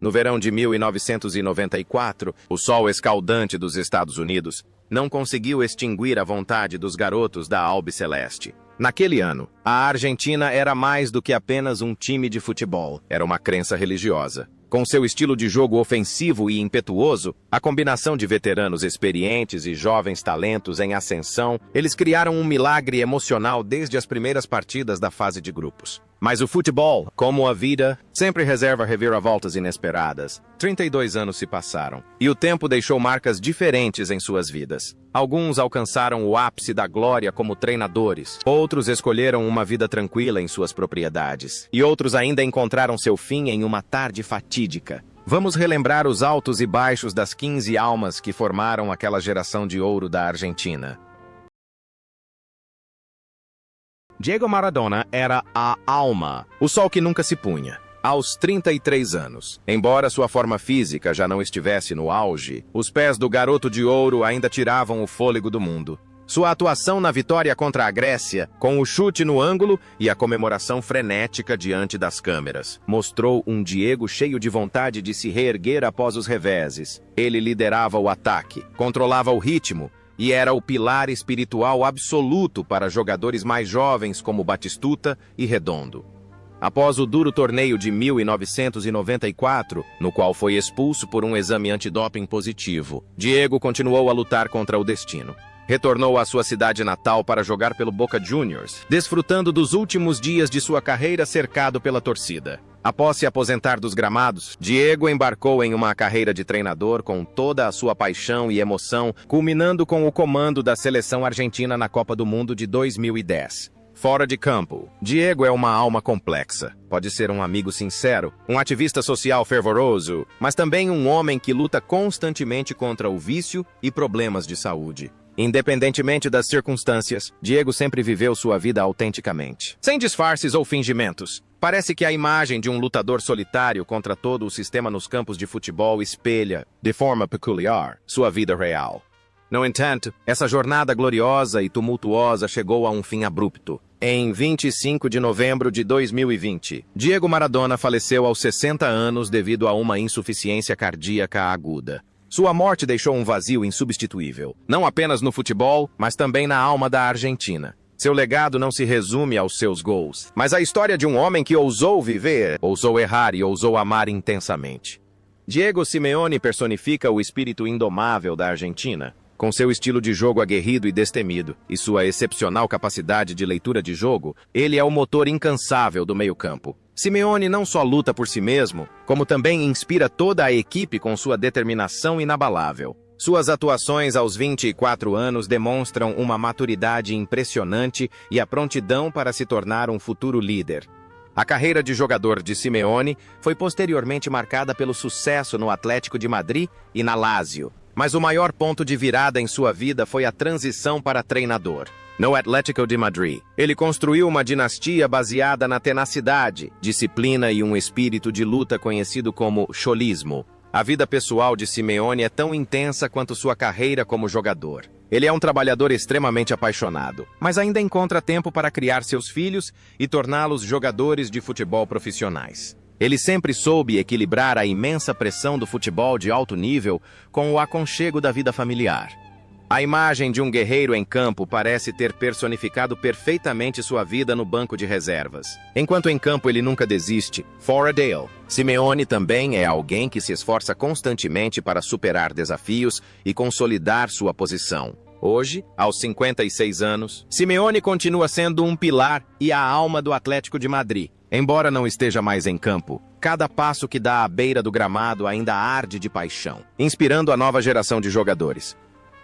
No verão de 1994, o sol escaldante dos Estados Unidos não conseguiu extinguir a vontade dos garotos da Albiceleste. Naquele ano, a Argentina era mais do que apenas um time de futebol, era uma crença religiosa. Com seu estilo de jogo ofensivo e impetuoso, a combinação de veteranos experientes e jovens talentos em ascensão, eles criaram um milagre emocional desde as primeiras partidas da fase de grupos. Mas o futebol, como a vida, sempre reserva reviravoltas inesperadas. 32 anos se passaram, e o tempo deixou marcas diferentes em suas vidas. Alguns alcançaram o ápice da glória como treinadores, outros escolheram uma vida tranquila em suas propriedades, e outros ainda encontraram seu fim em uma tarde fatídica. Vamos relembrar os altos e baixos das 15 almas que formaram aquela geração de ouro da Argentina. Diego Maradona era a alma, o sol que nunca se punha. Aos 33 anos, embora sua forma física já não estivesse no auge, os pés do garoto de ouro ainda tiravam o fôlego do mundo. Sua atuação na vitória contra a Grécia, com o chute no ângulo e a comemoração frenética diante das câmeras, mostrou um Diego cheio de vontade de se reerguer após os reveses. Ele liderava o ataque, controlava o ritmo, e era o pilar espiritual absoluto para jogadores mais jovens como Batistuta e Redondo. Após o duro torneio de 1994, no qual foi expulso por um exame antidoping positivo, Diego continuou a lutar contra o destino. Retornou à sua cidade natal para jogar pelo Boca Juniors, desfrutando dos últimos dias de sua carreira cercado pela torcida. Após se aposentar dos gramados, Diego embarcou em uma carreira de treinador com toda a sua paixão e emoção, culminando com o comando da seleção argentina na Copa do Mundo de 2010. Fora de campo, Diego é uma alma complexa. Pode ser um amigo sincero, um ativista social fervoroso, mas também um homem que luta constantemente contra o vício e problemas de saúde. Independentemente das circunstâncias, Diego sempre viveu sua vida autenticamente, sem disfarces ou fingimentos. Parece que a imagem de um lutador solitário contra todo o sistema nos campos de futebol espelha, de forma peculiar, sua vida real. No entanto, essa jornada gloriosa e tumultuosa chegou a um fim abrupto. Em 25 de novembro de 2020, Diego Maradona faleceu aos 60 anos devido a uma insuficiência cardíaca aguda. Sua morte deixou um vazio insubstituível, não apenas no futebol, mas também na alma da Argentina. Seu legado não se resume aos seus gols, mas à história de um homem que ousou viver, ousou errar e ousou amar intensamente. Diego Simeone personifica o espírito indomável da Argentina. Com seu estilo de jogo aguerrido e destemido, e sua excepcional capacidade de leitura de jogo, ele é o motor incansável do meio-campo. Simeone não só luta por si mesmo, como também inspira toda a equipe com sua determinação inabalável. Suas atuações aos 24 anos demonstram uma maturidade impressionante e a prontidão para se tornar um futuro líder. A carreira de jogador de Simeone foi posteriormente marcada pelo sucesso no Atlético de Madrid e na Lazio. Mas o maior ponto de virada em sua vida foi a transição para treinador. No Atlético de Madrid, ele construiu uma dinastia baseada na tenacidade, disciplina e um espírito de luta conhecido como cholismo. A vida pessoal de Simeone é tão intensa quanto sua carreira como jogador. Ele é um trabalhador extremamente apaixonado, mas ainda encontra tempo para criar seus filhos e torná-los jogadores de futebol profissionais. Ele sempre soube equilibrar a imensa pressão do futebol de alto nível com o aconchego da vida familiar. A imagem de um guerreiro em campo parece ter personificado perfeitamente sua vida no banco de reservas. Enquanto em campo ele nunca desiste, fora dele, Simeone também é alguém que se esforça constantemente para superar desafios e consolidar sua posição. Hoje, aos 56 anos, Simeone continua sendo um pilar e a alma do Atlético de Madrid. Embora não esteja mais em campo, cada passo que dá à beira do gramado ainda arde de paixão, inspirando a nova geração de jogadores.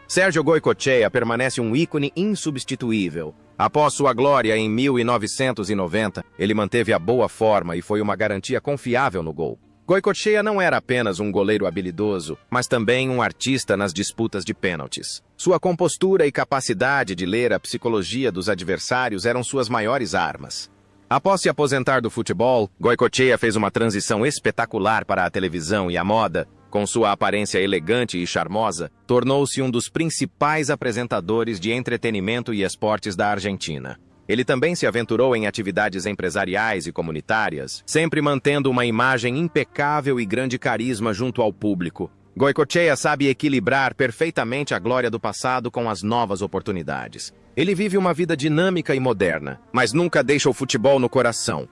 Sergio Goycochea permanece um ícone insubstituível. Após sua glória em 1990, ele manteve a boa forma e foi uma garantia confiável no gol. Goycochea não era apenas um goleiro habilidoso, mas também um artista nas disputas de pênaltis. Sua compostura e capacidade de ler a psicologia dos adversários eram suas maiores armas. Após se aposentar do futebol, Goycochea fez uma transição espetacular para a televisão e a moda. Com sua aparência elegante e charmosa, tornou-se um dos principais apresentadores de entretenimento e esportes da Argentina. Ele também se aventurou em atividades empresariais e comunitárias, sempre mantendo uma imagem impecável e grande carisma junto ao público. Goicoechea sabe equilibrar perfeitamente a glória do passado com as novas oportunidades. Ele vive uma vida dinâmica e moderna, mas nunca deixa o futebol no coração.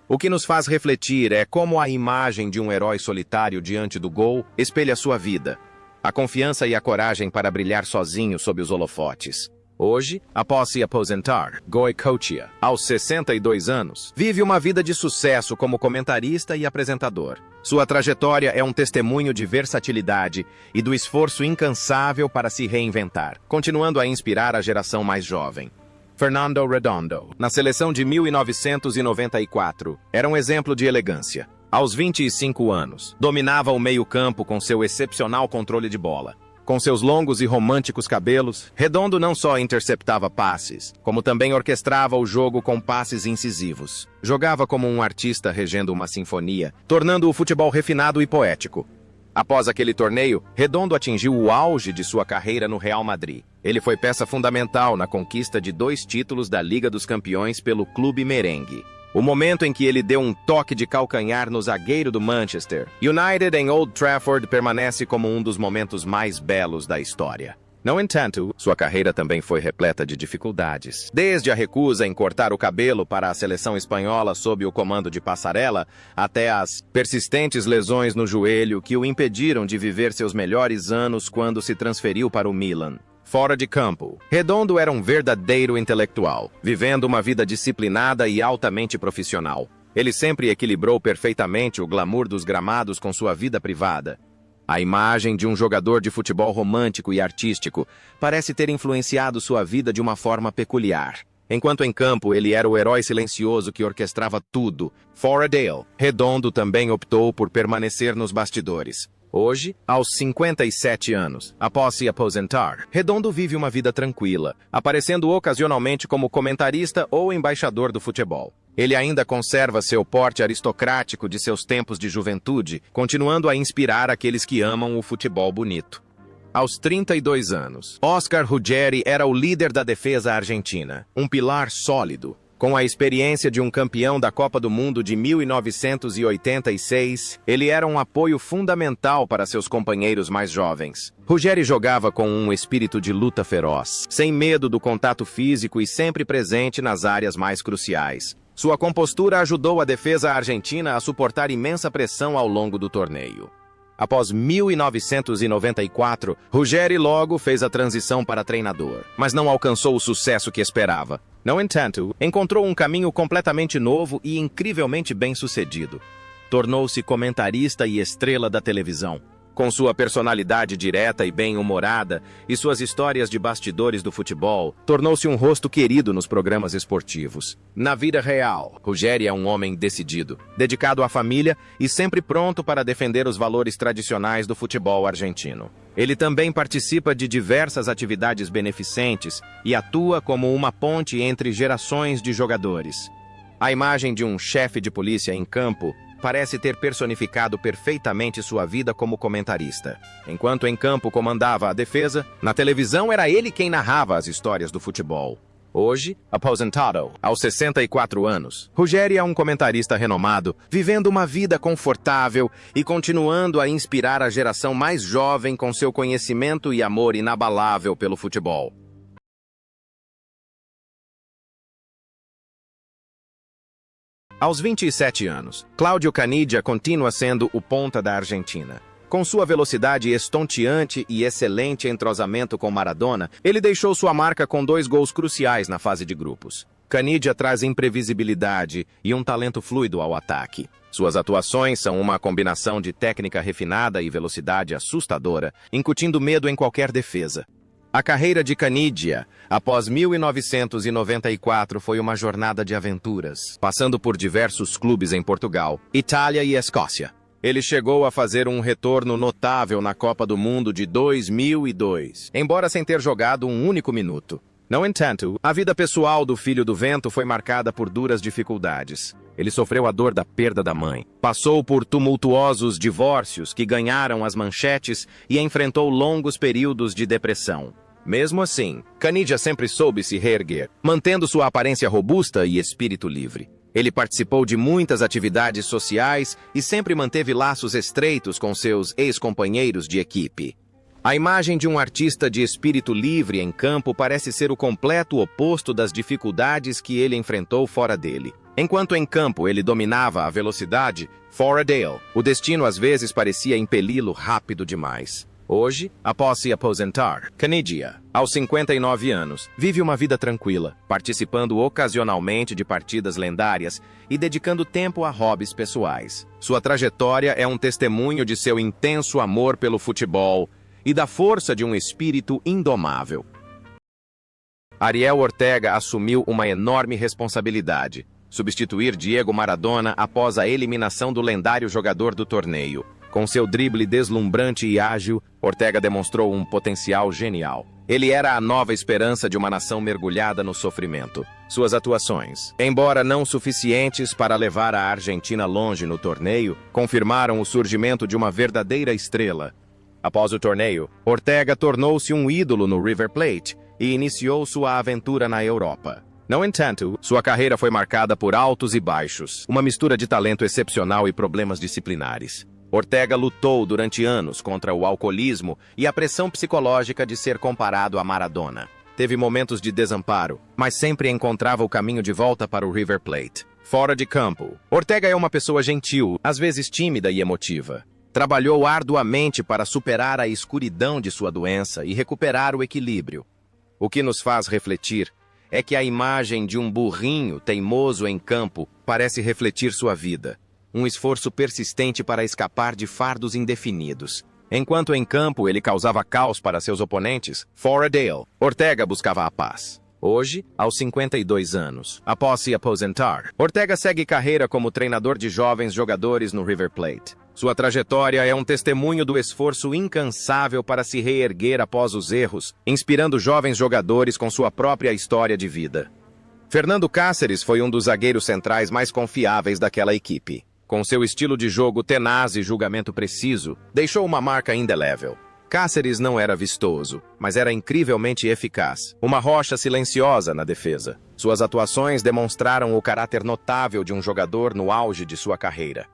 O que nos faz refletir é como a imagem de um herói solitário diante do gol espelha sua vida. A confiança e a coragem para brilhar sozinho sob os holofotes. Hoje, após se aposentar, Goicoechea, aos 62 anos, vive uma vida de sucesso como comentarista e apresentador. Sua trajetória é um testemunho de versatilidade e do esforço incansável para se reinventar, continuando a inspirar a geração mais jovem. Fernando Redondo, na seleção de 1994, era um exemplo de elegância. Aos 25 anos, dominava o meio-campo com seu excepcional controle de bola. Com seus longos e românticos cabelos, Redondo não só interceptava passes, como também orquestrava o jogo com passes incisivos. Jogava como um artista regendo uma sinfonia, tornando o futebol refinado e poético. Após aquele torneio, Redondo atingiu o auge de sua carreira no Real Madrid. Ele foi peça fundamental na conquista de 2 títulos da Liga dos Campeões pelo clube merengue. O momento em que ele deu um toque de calcanhar no zagueiro do Manchester United em Old Trafford permanece como um dos momentos mais belos da história. No entanto, sua carreira também foi repleta de dificuldades. Desde a recusa em cortar o cabelo para a seleção espanhola sob o comando de Passarella, até as persistentes lesões no joelho que o impediram de viver seus melhores anos quando se transferiu para o Milan. Fora de campo, Redondo era um verdadeiro intelectual, vivendo uma vida disciplinada e altamente profissional. Ele sempre equilibrou perfeitamente o glamour dos gramados com sua vida privada. A imagem de um jogador de futebol romântico e artístico parece ter influenciado sua vida de uma forma peculiar. Enquanto em campo ele era o herói silencioso que orquestrava tudo, fora dele, Redondo também optou por permanecer nos bastidores. Hoje, aos 57 anos, após se aposentar, Redondo vive uma vida tranquila, aparecendo ocasionalmente como comentarista ou embaixador do futebol. Ele ainda conserva seu porte aristocrático de seus tempos de juventude, continuando a inspirar aqueles que amam o futebol bonito. Aos 32 anos, Oscar Ruggeri era o líder da defesa argentina, um pilar sólido. Com a experiência de um campeão da Copa do Mundo de 1986, ele era um apoio fundamental para seus companheiros mais jovens. Ruggeri jogava com um espírito de luta feroz, sem medo do contato físico e sempre presente nas áreas mais cruciais. Sua compostura ajudou a defesa argentina a suportar imensa pressão ao longo do torneio. Após 1994, Ruggeri logo fez a transição para treinador, mas não alcançou o sucesso que esperava. No entanto, encontrou um caminho completamente novo e incrivelmente bem-sucedido. Tornou-se comentarista e estrela da televisão. Com sua personalidade direta e bem-humorada e suas histórias de bastidores do futebol, tornou-se um rosto querido nos programas esportivos. Na vida real, Ruggeri é um homem decidido, dedicado à família e sempre pronto para defender os valores tradicionais do futebol argentino. Ele também participa de diversas atividades beneficentes e atua como uma ponte entre gerações de jogadores. A imagem de um chefe de polícia em campo parece ter personificado perfeitamente sua vida como comentarista. Enquanto em campo comandava a defesa, na televisão era ele quem narrava as histórias do futebol. Hoje, aposentado, aos 64 anos, Ruggeri é um comentarista renomado, vivendo uma vida confortável e continuando a inspirar a geração mais jovem com seu conhecimento e amor inabalável pelo futebol. Aos 27 anos, Cláudio Canidia continua sendo o ponta da Argentina. Com sua velocidade estonteante e excelente entrosamento com Maradona, ele deixou sua marca com 2 gols cruciais na fase de grupos. Canidia traz imprevisibilidade e um talento fluido ao ataque. Suas atuações são uma combinação de técnica refinada e velocidade assustadora, incutindo medo em qualquer defesa. A carreira de Canidia, após 1994, foi uma jornada de aventuras, passando por diversos clubes em Portugal, Itália e Escócia. Ele chegou a fazer um retorno notável na Copa do Mundo de 2002, embora sem ter jogado um único minuto. No entanto, a vida pessoal do Filho do Vento foi marcada por duras dificuldades. Ele sofreu a dor da perda da mãe, passou por tumultuosos divórcios que ganharam as manchetes e enfrentou longos períodos de depressão. Mesmo assim, Canidia sempre soube se reerguer, mantendo sua aparência robusta e espírito livre. Ele participou de muitas atividades sociais e sempre manteve laços estreitos com seus ex-companheiros de equipe. A imagem de um artista de espírito livre em campo parece ser o completo oposto das dificuldades que ele enfrentou fora dele. Enquanto em campo ele dominava a velocidade, fora dele, o destino às vezes parecia impeli-lo rápido demais. Hoje, após se aposentar, Canidia, aos 59 anos, vive uma vida tranquila, participando ocasionalmente de partidas lendárias e dedicando tempo a hobbies pessoais. Sua trajetória é um testemunho de seu intenso amor pelo futebol e da força de um espírito indomável. Ariel Ortega assumiu uma enorme responsabilidade: substituir Diego Maradona após a eliminação do lendário jogador do torneio. Com seu drible deslumbrante e ágil, Ortega demonstrou um potencial genial. Ele era a nova esperança de uma nação mergulhada no sofrimento. Suas atuações, embora não suficientes para levar a Argentina longe no torneio, confirmaram o surgimento de uma verdadeira estrela. Após o torneio, Ortega tornou-se um ídolo no River Plate e iniciou sua aventura na Europa. No entanto, sua carreira foi marcada por altos e baixos, uma mistura de talento excepcional e problemas disciplinares. Ortega lutou durante anos contra o alcoolismo e a pressão psicológica de ser comparado a Maradona. Teve momentos de desamparo, mas sempre encontrava o caminho de volta para o River Plate. Fora de campo, Ortega é uma pessoa gentil, às vezes tímida e emotiva. Trabalhou arduamente para superar a escuridão de sua doença e recuperar o equilíbrio. O que nos faz refletir é que a imagem de um burrinho teimoso em campo parece refletir sua vida. Um esforço persistente para escapar de fardos indefinidos. Enquanto em campo ele causava caos para seus oponentes, fora dele, Ortega buscava a paz. Hoje, aos 52 anos, após se aposentar, Ortega segue carreira como treinador de jovens jogadores no River Plate. Sua trajetória é um testemunho do esforço incansável para se reerguer após os erros, inspirando jovens jogadores com sua própria história de vida. Fernando Cáceres foi um dos zagueiros centrais mais confiáveis daquela equipe. Com seu estilo de jogo tenaz e julgamento preciso, deixou uma marca indelével. Cáceres não era vistoso, mas era incrivelmente eficaz, uma rocha silenciosa na defesa. Suas atuações demonstraram o caráter notável de um jogador no auge de sua carreira.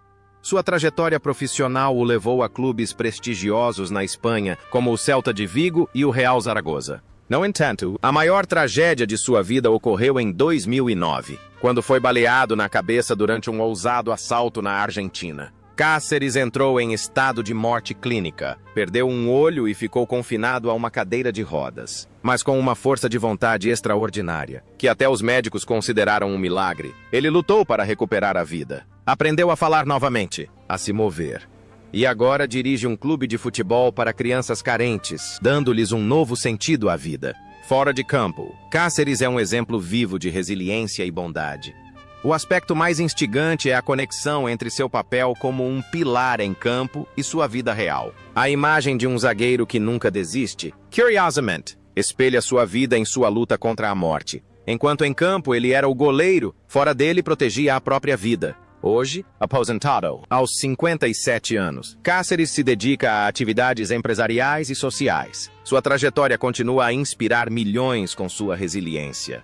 Sua trajetória profissional o levou a clubes prestigiosos na Espanha, como o Celta de Vigo e o Real Zaragoza. No entanto, a maior tragédia de sua vida ocorreu em 2009, quando foi baleado na cabeça durante um ousado assalto na Argentina. Cáceres entrou em estado de morte clínica, perdeu um olho e ficou confinado a uma cadeira de rodas. Mas com uma força de vontade extraordinária, que até os médicos consideraram um milagre, ele lutou para recuperar a vida. Aprendeu a falar novamente, a se mover. E agora dirige um clube de futebol para crianças carentes, dando-lhes um novo sentido à vida. Fora de campo, Cáceres é um exemplo vivo de resiliência e bondade. O aspecto mais instigante é a conexão entre seu papel como um pilar em campo e sua vida real. A imagem de um zagueiro que nunca desiste, curiosamente, espelha sua vida em sua luta contra a morte. Enquanto em campo ele era o goleiro, fora dele protegia a própria vida. Hoje, aposentado, aos 57 anos, Cáceres se dedica a atividades empresariais e sociais. Sua trajetória continua a inspirar milhões com sua resiliência.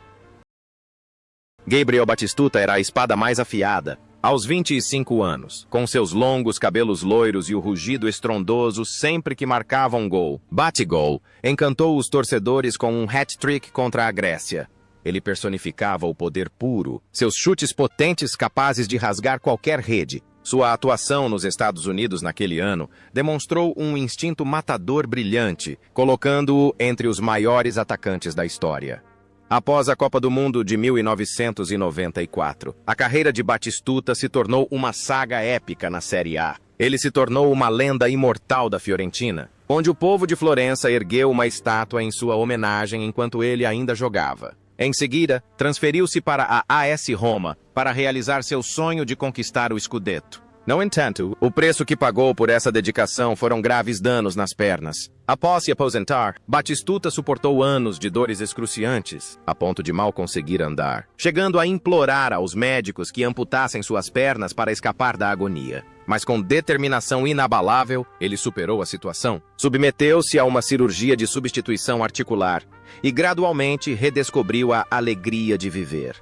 Gabriel Batistuta era a espada mais afiada. Aos 25 anos, com seus longos cabelos loiros e o rugido estrondoso sempre que marcava um gol, Batigol, encantou os torcedores com um hat-trick contra a Grécia. Ele personificava o poder puro, seus chutes potentes capazes de rasgar qualquer rede. Sua atuação nos Estados Unidos naquele ano demonstrou um instinto matador brilhante, colocando-o entre os maiores atacantes da história. Após a Copa do Mundo de 1994, a carreira de Batistuta se tornou uma saga épica na Série A. Ele se tornou uma lenda imortal da Fiorentina, onde o povo de Florença ergueu uma estátua em sua homenagem enquanto ele ainda jogava. Em seguida, transferiu-se para a AS Roma para realizar seu sonho de conquistar o Scudetto. No entanto, o preço que pagou por essa dedicação foram graves danos nas pernas. Após se aposentar, Batistuta suportou anos de dores excruciantes, a ponto de mal conseguir andar, chegando a implorar aos médicos que amputassem suas pernas para escapar da agonia. mas com determinação inabalável, ele superou a situação. Submeteu-se a uma cirurgia de substituição articular e gradualmente redescobriu a alegria de viver.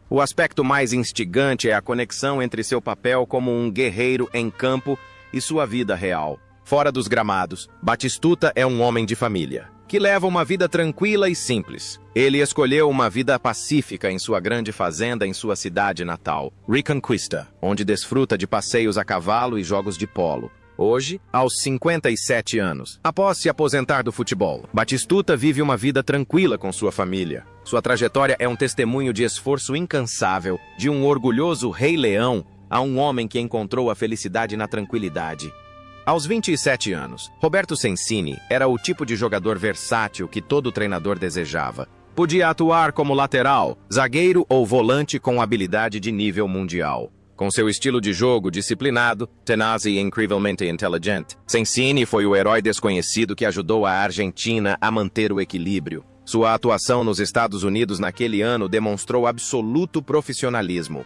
O aspecto mais instigante é a conexão entre seu papel como um guerreiro em campo e sua vida real. Fora dos gramados, Batistuta é um homem de família, que leva uma vida tranquila e simples. Ele escolheu uma vida pacífica em sua grande fazenda em sua cidade natal, Reconquista, onde desfruta de passeios a cavalo e jogos de polo. Hoje, aos 57 anos, após se aposentar do futebol, Batistuta vive uma vida tranquila com sua família. Sua trajetória é um testemunho de esforço incansável, de um orgulhoso rei-leão a um homem que encontrou a felicidade na tranquilidade. Aos 27 anos, Roberto Sensini era o tipo de jogador versátil que todo treinador desejava. Podia atuar como lateral, zagueiro ou volante com habilidade de nível mundial. Com seu estilo de jogo disciplinado, tenaz e incrivelmente inteligente, Sensini foi o herói desconhecido que ajudou a Argentina a manter o equilíbrio. Sua atuação nos Estados Unidos naquele ano demonstrou absoluto profissionalismo.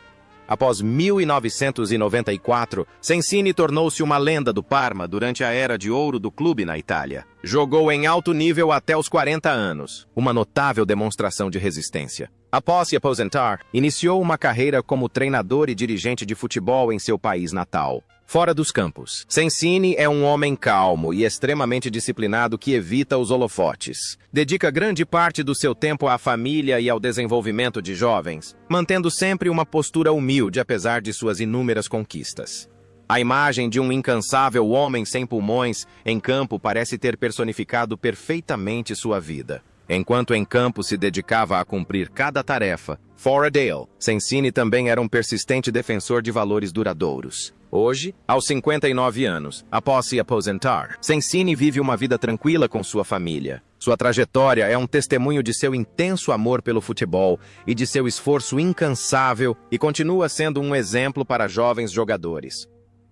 Após 1994, Sensini tornou-se uma lenda do Parma durante a era de ouro do clube na Itália. Jogou em alto nível até os 40 anos, uma notável demonstração de resistência. Após se aposentar, iniciou uma carreira como treinador e dirigente de futebol em seu país natal. Fora dos campos, Sensini é um homem calmo e extremamente disciplinado que evita os holofotes. Dedica grande parte do seu tempo à família e ao desenvolvimento de jovens, mantendo sempre uma postura humilde apesar de suas inúmeras conquistas. A imagem de um incansável homem sem pulmões em campo parece ter personificado perfeitamente sua vida. Enquanto em campo se dedicava a cumprir cada tarefa, fora dele, Sensini também era um persistente defensor de valores duradouros. Hoje, aos 59 anos, após se aposentar, Sensini vive uma vida tranquila com sua família. Sua trajetória é um testemunho de seu intenso amor pelo futebol e de seu esforço incansável e continua sendo um exemplo para jovens jogadores.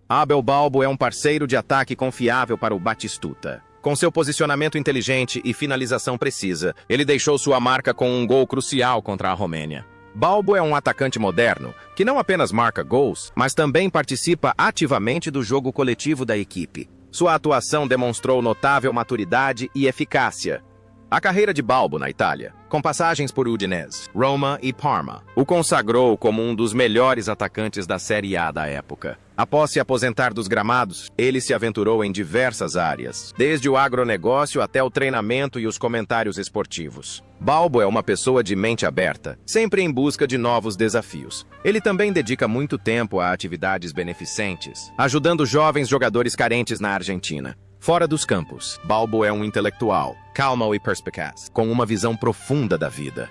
Abel Balbo é um parceiro de ataque confiável para o Batistuta. Com seu posicionamento inteligente e finalização precisa, ele deixou sua marca com um gol crucial contra a Romênia. Balbo é um atacante moderno, que não apenas marca gols, mas também participa ativamente do jogo coletivo da equipe. Sua atuação demonstrou notável maturidade e eficácia. A carreira de Balbo na Itália, com passagens por Udinese, Roma e Parma, o consagrou como um dos melhores atacantes da Série A da época. Após se aposentar dos gramados, ele se aventurou em diversas áreas, desde o agronegócio até o treinamento e os comentários esportivos. Balbo é uma pessoa de mente aberta, sempre em busca de novos desafios. Ele também dedica muito tempo a atividades beneficentes, ajudando jovens jogadores carentes na Argentina. Fora dos campos, Balbo é um intelectual, calmo e perspicaz, com uma visão profunda da vida.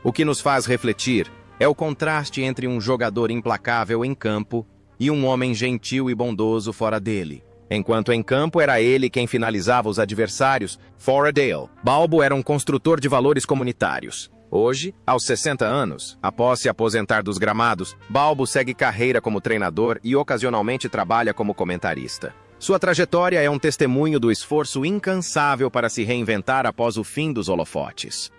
O que nos faz refletir é o contraste entre um jogador implacável em campo e um homem gentil e bondoso fora dele. Enquanto em campo era ele quem finalizava os adversários, fora dele, Balbo era um construtor de valores comunitários. Hoje, aos 60 anos, após se aposentar dos gramados, Balbo segue carreira como treinador e ocasionalmente trabalha como comentarista. Sua trajetória é um testemunho do esforço incansável para se reinventar após o fim dos holofotes.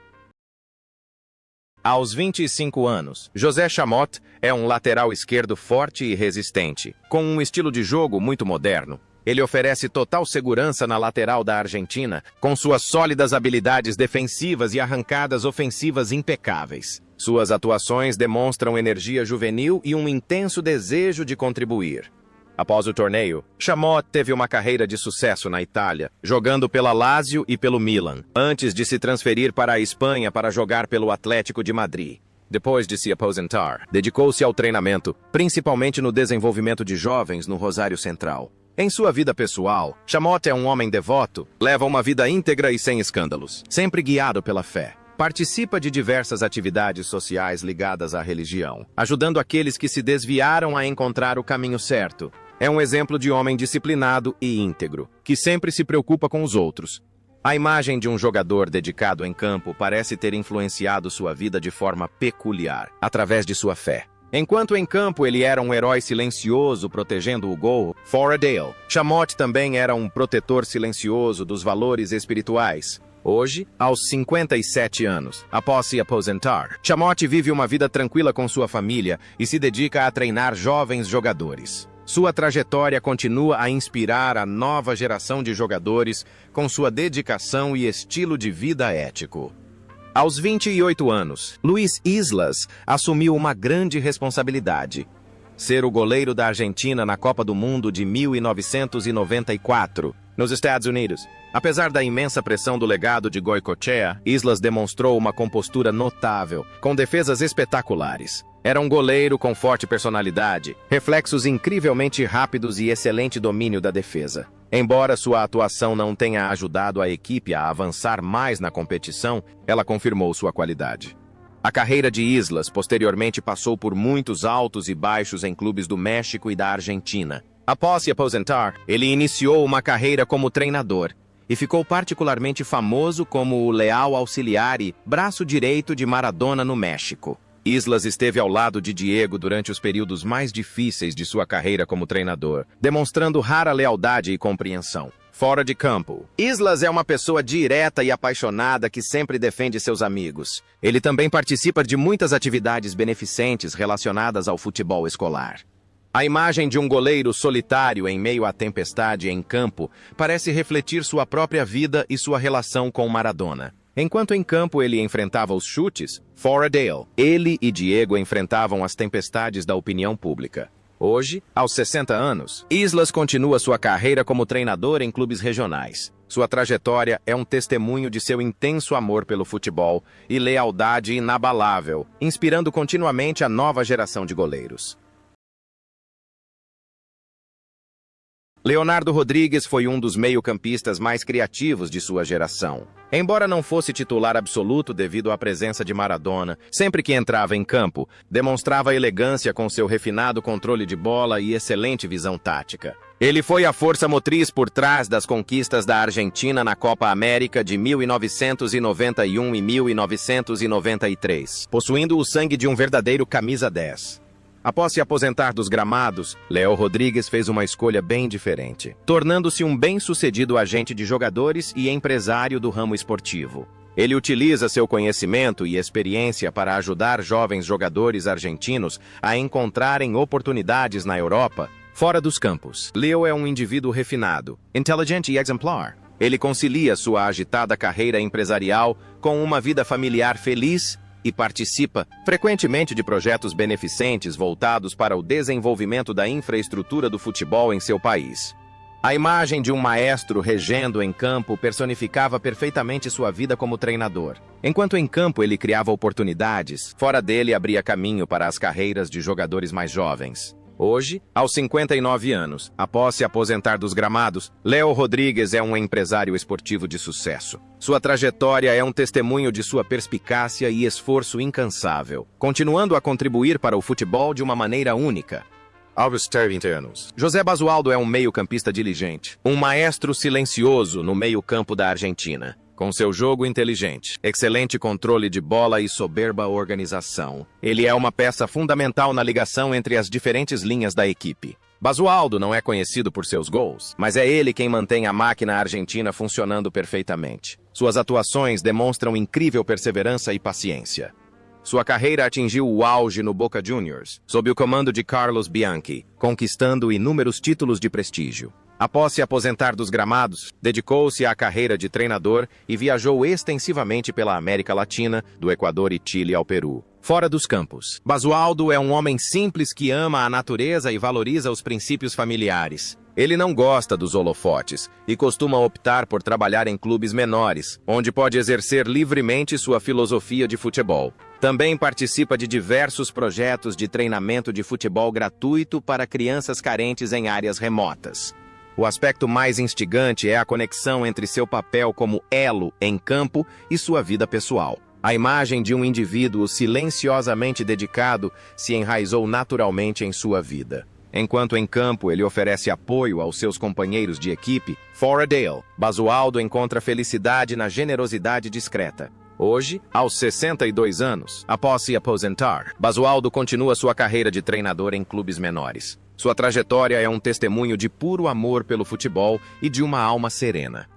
Aos 25 anos, José Chamot é um lateral esquerdo forte e resistente, com um estilo de jogo muito moderno. Ele oferece total segurança na lateral da Argentina, com suas sólidas habilidades defensivas e arrancadas ofensivas impecáveis. Suas atuações demonstram energia juvenil e um intenso desejo de contribuir. Após o torneio, Chamot teve uma carreira de sucesso na Itália, jogando pela Lazio e pelo Milan, antes de se transferir para a Espanha para jogar pelo Atlético de Madrid. Depois de se aposentar, dedicou-se ao treinamento, principalmente no desenvolvimento de jovens no Rosário Central. Em sua vida pessoal, Chamot é um homem devoto, leva uma vida íntegra e sem escândalos, sempre guiado pela fé. Participa de diversas atividades sociais ligadas à religião, ajudando aqueles que se desviaram a encontrar o caminho certo. É um exemplo de homem disciplinado e íntegro, que sempre se preocupa com os outros. A imagem de um jogador dedicado em campo parece ter influenciado sua vida de forma peculiar, através de sua fé. Enquanto em campo ele era um herói silencioso protegendo o gol, fora dele, Chamot também era um protetor silencioso dos valores espirituais. Hoje, aos 57 anos, após se aposentar, Chamot vive uma vida tranquila com sua família e se dedica a treinar jovens jogadores. Sua trajetória continua a inspirar a nova geração de jogadores com sua dedicação e estilo de vida ético. Aos 28 anos, Luis Islas assumiu uma grande responsabilidade: ser o goleiro da Argentina na Copa do Mundo de 1994, nos Estados Unidos. Apesar da imensa pressão do legado de Goicoechea, Islas demonstrou uma compostura notável, com defesas espetaculares. Era um goleiro com forte personalidade, reflexos incrivelmente rápidos e excelente domínio da defesa. Embora sua atuação não tenha ajudado a equipe a avançar mais na competição, ela confirmou sua qualidade. A carreira de Islas posteriormente passou por muitos altos e baixos em clubes do México e da Argentina. Após se aposentar, ele iniciou uma carreira como treinador e ficou particularmente famoso como o leal auxiliar e braço direito de Maradona no México. Islas esteve ao lado de Diego durante os períodos mais difíceis de sua carreira como treinador, demonstrando rara lealdade e compreensão. Fora de campo, Islas é uma pessoa direta e apaixonada que sempre defende seus amigos. Ele também participa de muitas atividades beneficentes relacionadas ao futebol escolar. A imagem de um goleiro solitário em meio à tempestade em campo parece refletir sua própria vida e sua relação com Maradona. Enquanto em campo ele enfrentava os chutes, fora dele, ele e Diego enfrentavam as tempestades da opinião pública. Hoje, aos 60 anos, Islas continua sua carreira como treinador em clubes regionais. Sua trajetória é um testemunho de seu intenso amor pelo futebol e lealdade inabalável, inspirando continuamente a nova geração de goleiros. Leonardo Rodrigues foi um dos meio-campistas mais criativos de sua geração. Embora não fosse titular absoluto devido à presença de Maradona, sempre que entrava em campo, demonstrava elegância com seu refinado controle de bola e excelente visão tática. Ele foi a força motriz por trás das conquistas da Argentina na Copa América de 1991 e 1993, possuindo o sangue de um verdadeiro camisa 10. Após se aposentar dos gramados, Léo Rodrigues fez uma escolha bem diferente, tornando-se um bem-sucedido agente de jogadores e empresário do ramo esportivo. Ele utiliza seu conhecimento e experiência para ajudar jovens jogadores argentinos a encontrarem oportunidades na Europa, fora dos campos. Leo é um indivíduo refinado, inteligente e exemplar. Ele concilia sua agitada carreira empresarial com uma vida familiar feliz e participa frequentemente de projetos beneficentes voltados para o desenvolvimento da infraestrutura do futebol em seu país. A imagem de um maestro regendo em campo personificava perfeitamente sua vida como treinador. Enquanto em campo ele criava oportunidades, fora dele abria caminho para as carreiras de jogadores mais jovens. Hoje, aos 59 anos, após se aposentar dos gramados, Léo Rodrigues é um empresário esportivo de sucesso. Sua trajetória é um testemunho de sua perspicácia e esforço incansável, continuando a contribuir para o futebol de uma maneira única. Aos 30 anos, José Basualdo é um meio-campista diligente, um maestro silencioso no meio-campo da Argentina. Com seu jogo inteligente, excelente controle de bola e soberba organização, ele é uma peça fundamental na ligação entre as diferentes linhas da equipe. Basualdo não é conhecido por seus gols, mas é ele quem mantém a máquina argentina funcionando perfeitamente. Suas atuações demonstram incrível perseverança e paciência. Sua carreira atingiu o auge no Boca Juniors, sob o comando de Carlos Bianchi, conquistando inúmeros títulos de prestígio. Após se aposentar dos gramados, dedicou-se à carreira de treinador e viajou extensivamente pela América Latina, do Equador e Chile ao Peru. Fora dos campos, Basualdo é um homem simples que ama a natureza e valoriza os princípios familiares. Ele não gosta dos holofotes e costuma optar por trabalhar em clubes menores, onde pode exercer livremente sua filosofia de futebol. Também participa de diversos projetos de treinamento de futebol gratuito para crianças carentes em áreas remotas. O aspecto mais instigante é a conexão entre seu papel como elo em campo e sua vida pessoal. A imagem de um indivíduo silenciosamente dedicado se enraizou naturalmente em sua vida. Enquanto em campo ele oferece apoio aos seus companheiros de equipe, fora dele, Basualdo encontra felicidade na generosidade discreta. Hoje, aos 62 anos, após se aposentar, Basualdo continua sua carreira de treinador em clubes menores. Sua trajetória é um testemunho de puro amor pelo futebol e de uma alma serena.